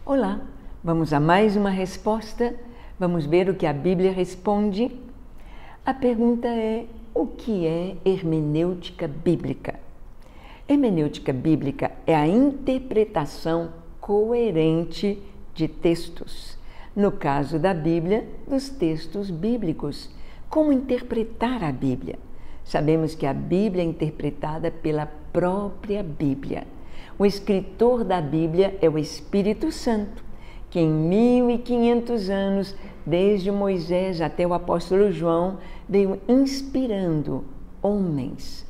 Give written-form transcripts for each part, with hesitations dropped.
Olá, vamos a mais uma resposta. Vamos ver o que a Bíblia responde. A pergunta é: o que é hermenêutica bíblica? Hermenêutica bíblica é a interpretação coerente de textos. No caso da Bíblia, dos textos bíblicos. Como interpretar a Bíblia? Sabemos que a Bíblia é interpretada pela própria Bíblia. O escritor da Bíblia é o Espírito Santo, que em 1500 anos, desde Moisés até o apóstolo João, veio inspirando homens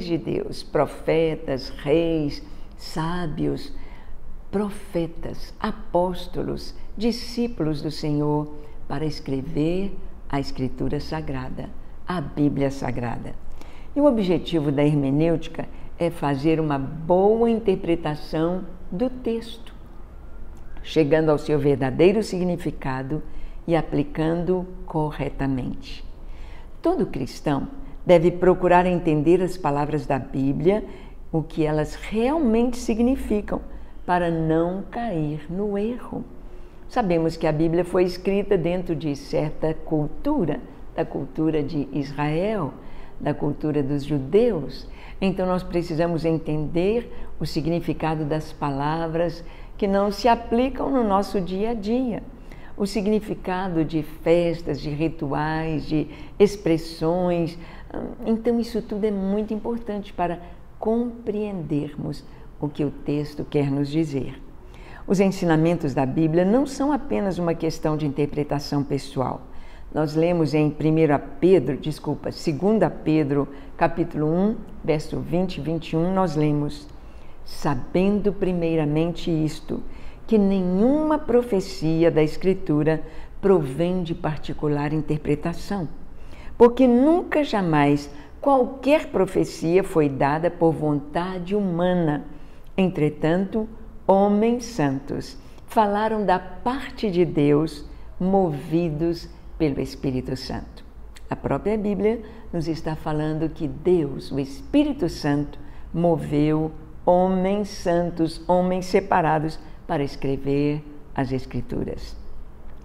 de Deus, profetas, reis, sábios, profetas, apóstolos, discípulos do Senhor, para escrever a Escritura Sagrada, a Bíblia Sagrada. E o objetivo da hermenêutica é fazer uma boa interpretação do texto, chegando ao seu verdadeiro significado e aplicando corretamente. Todo cristão deve procurar entender as palavras da Bíblia, o que elas realmente significam, para não cair no erro. Sabemos que a Bíblia foi escrita dentro de certa cultura, da cultura de Israel, da cultura dos judeus. Então nós precisamos entender o significado das palavras que não se aplicam no nosso dia a dia. O significado de festas, de rituais, de expressões. Então isso tudo é muito importante para compreendermos o que o texto quer nos dizer. Os ensinamentos da Bíblia não são apenas uma questão de interpretação pessoal. Nós lemos em 2 Pedro, capítulo 1, verso 20 e 21, nós lemos: sabendo primeiramente isto, que nenhuma profecia da Escritura provém de particular interpretação, porque nunca jamais qualquer profecia foi dada por vontade humana. Entretanto, homens santos falaram da parte de Deus, movidos pelo Espírito Santo. A própria Bíblia nos está falando que Deus, o Espírito Santo, moveu homens santos, homens separados, para escrever as Escrituras.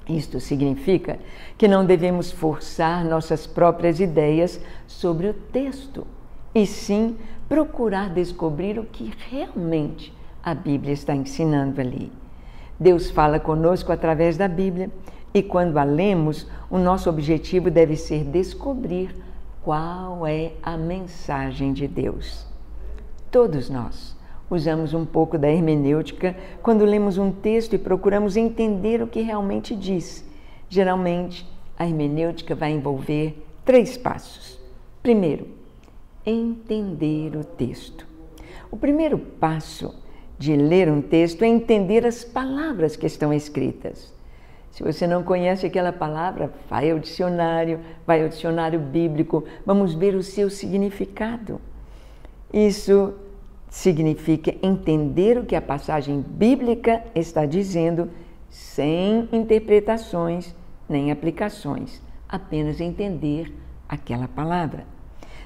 Isto significa que não devemos forçar nossas próprias ideias sobre o texto, e sim procurar descobrir o que realmente a Bíblia está ensinando ali. Deus fala conosco através da Bíblia, e quando a lemos, o nosso objetivo deve ser descobrir qual é a mensagem de Deus. Todos nós usamos um pouco da hermenêutica quando lemos um texto e procuramos entender o que realmente diz. Geralmente, a hermenêutica vai envolver 3 passos. Primeiro, entender o texto. O primeiro passo de ler um texto é entender as palavras que estão escritas. Se você não conhece aquela palavra, vai ao dicionário bíblico, vamos ver o seu significado. Isso significa entender o que a passagem bíblica está dizendo, sem interpretações nem aplicações, apenas entender aquela palavra.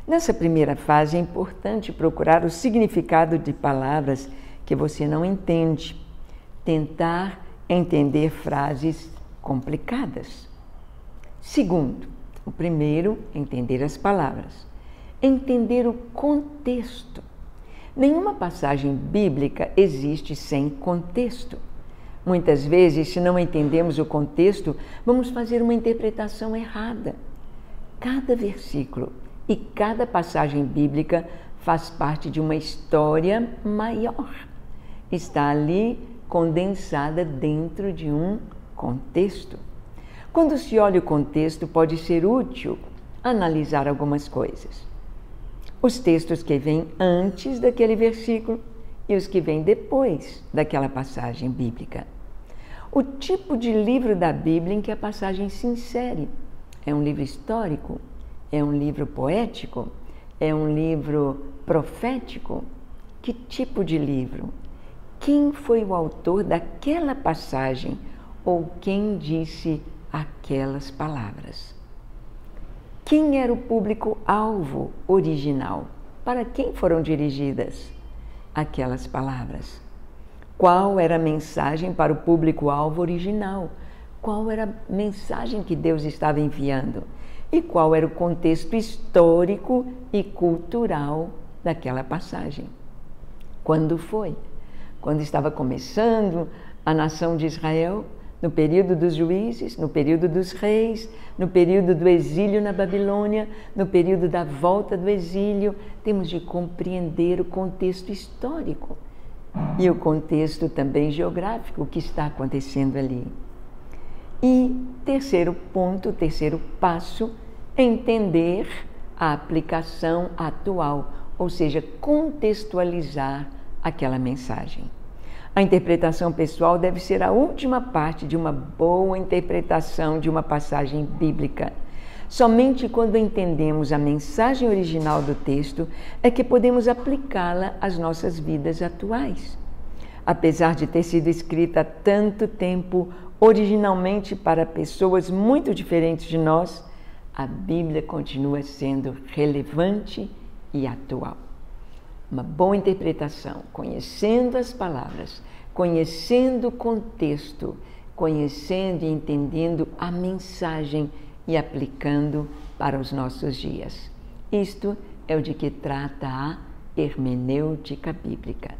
Nessa primeira fase é importante procurar o significado de palavras que você não entende, tentar entender frases complicadas. Segundo, o primeiro, entender as palavras. Entender o contexto. Nenhuma passagem bíblica existe sem contexto. Muitas vezes, se não entendemos o contexto, vamos fazer uma interpretação errada. Cada versículo e cada passagem bíblica faz parte de uma história maior. Está ali condensada dentro de um contexto. Quando se olha o contexto, pode ser útil analisar algumas coisas. Os textos que vêm antes daquele versículo e os que vêm depois daquela passagem bíblica. O tipo de livro da Bíblia em que a passagem se insere. É um livro histórico? É um livro poético? É um livro profético? Que tipo de livro? Quem foi o autor daquela passagem ou quem disse aquelas palavras? Quem era o público-alvo original? Para quem foram dirigidas aquelas palavras? Qual era a mensagem para o público-alvo original? Qual era a mensagem que Deus estava enviando? E qual era o contexto histórico e cultural daquela passagem? Quando foi? Quando estava começando a nação de Israel? No período dos juízes, no período dos reis, no período do exílio na Babilônia, no período da volta do exílio? Temos de compreender o contexto histórico e o contexto também geográfico, o que está acontecendo ali. E terceiro ponto, terceiro passo, entender a aplicação atual, ou seja, contextualizar aquela mensagem. A interpretação pessoal deve ser a última parte de uma boa interpretação de uma passagem bíblica. Somente quando entendemos a mensagem original do texto é que podemos aplicá-la às nossas vidas atuais. Apesar de ter sido escrita há tanto tempo, originalmente para pessoas muito diferentes de nós, a Bíblia continua sendo relevante e atual. Uma boa interpretação, conhecendo as palavras, conhecendo o contexto, conhecendo e entendendo a mensagem e aplicando para os nossos dias. Isto é o de que trata a hermenêutica bíblica.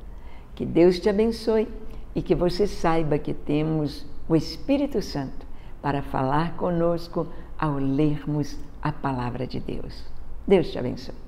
Que Deus te abençoe e que você saiba que temos o Espírito Santo para falar conosco ao lermos a palavra de Deus. Deus te abençoe.